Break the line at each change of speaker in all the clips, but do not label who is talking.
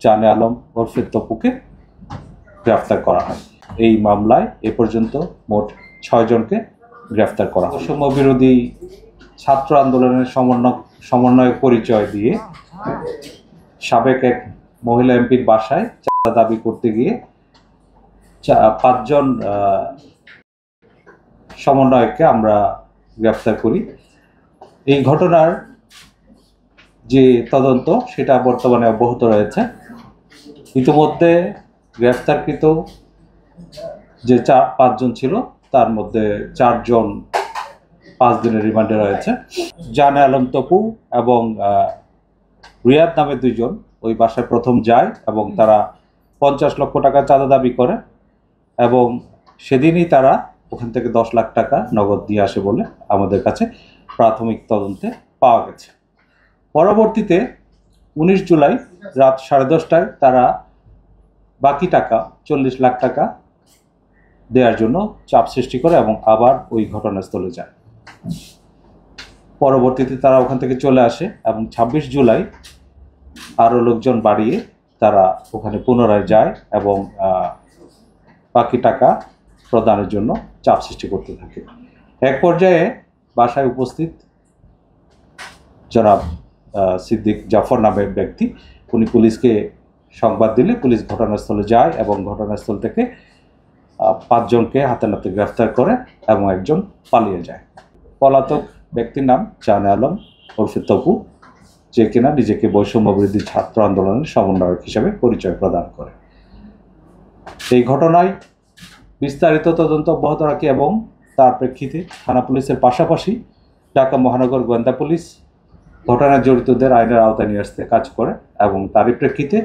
জানে আলম ওরফে তপুকে গ্রেফতার করা হয়। এই মামলায় এ পর্যন্ত মোট 6 জনকে গ্রেফতার করা হয়। বৈষম্য বিরোধী ছাত্র আন্দোলনের সমন্বয়ক পরিচয় দিয়ে সাবেক এক মহিলা এমপির বাসায় চাঁদা দাবি করতে গিয়ে 5 জন সমন্বয়ককে আমরা গ্রেফতার করি। এই ঘটনার যে তদন্ত সেটা বর্তমানে অব্যাহত রয়েছে। ইতিমধ্যে গ্রেফতারকৃত যে 5 জন ছিল তার মধ্যে 4 জন 5 দিনের রিমান্ডে রয়েছে। জানে আলম তপু এবং রিয়াদ নামে 2 জন ওই বাসায় প্রথম যায় এবং তারা 50 লক্ষ টাকা চাঁদা দাবি করে এবং সেদিনই তারা ওখান থেকে 10 লাখ টাকা নগদ দিয়ে আসে বলে আমাদের কাছে প্রাথমিক তদন্তে পাওয়া গেছে। পরবর্তীতে 19 জুলাই রাত 10:30টায় তারা বাকি টাকা 40 লাখ টাকা দেওয়ার জন্য চাপ সৃষ্টি করে এবং আবার ওই ঘটনাস্থলে যায়। পরবর্তীতে তারা ওখান থেকে চলে আসে এবং 26 জুলাই আরও লোকজন বাড়িয়ে তারা ওখানে পুনরায় যায় এবং বাকি টাকা প্রদানের জন্য চাপ সৃষ্টি করতে থাকে। এক পর্যায়ে বাসায় উপস্থিত জনাব সিদ্দিক জাফর নামের ব্যক্তি উনি পুলিশকে সংবাদ দিলে পুলিশ ঘটনাস্থলে যায় এবং ঘটনাস্থল থেকে 5 জনকে হাতে নাতে গ্রেফতার করে এবং একজন পালিয়ে যায়। পলাতক ব্যক্তির নাম জানে আলম ওরফে তপু, যে কিনা নিজেকে বৈষম্য বিরোধী ছাত্র আন্দোলনের সমন্বয়ক হিসেবে পরিচয় প্রদান করে। এই ঘটনায় বিস্তারিত তদন্ত অব্যাহত রাখে এবং তার প্রেক্ষিতে থানা পুলিশের পাশাপাশি ঢাকা মহানগর গোয়েন্দা পুলিশ ঘটনায় জড়িতদের আইনের আওতায় নিয়ে আসতে কাজ করে এবং তারই প্রেক্ষিতে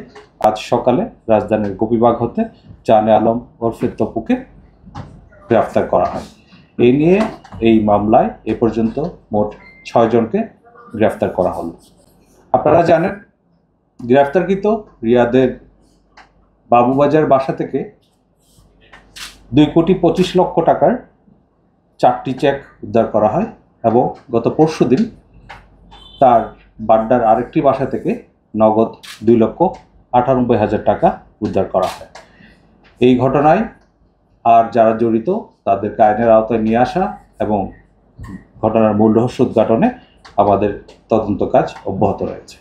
আজ সকালে রাজধানীর গোপীবাগ হতে জানে আলম ওরফে তপুকে গ্রেফতার করা হয়। এই নিয়ে এই মামলায় এ পর্যন্ত মোট 6 জনকে গ্রেফতার করা হলো। আপনারা জানেন গ্রেফতারকৃত রিয়াদের বাবুবাজার বাসা থেকে 2,25,00,000 টাকার 4টি চেক উদ্ধার করা হয় এবং গত পরশুদিন তার বাড্ডার আরেকটি বাসা থেকে নগদ 2,98,000 টাকা উদ্ধার করা হয়। এই ঘটনায় আর যারা জড়িত তাদেরকে আইনের আওতায় নিয়ে আসা এবং ঘটনার মূল রহস্য উদ্ঘাটনে আমাদের তদন্ত কাজ অব্যাহত রয়েছে।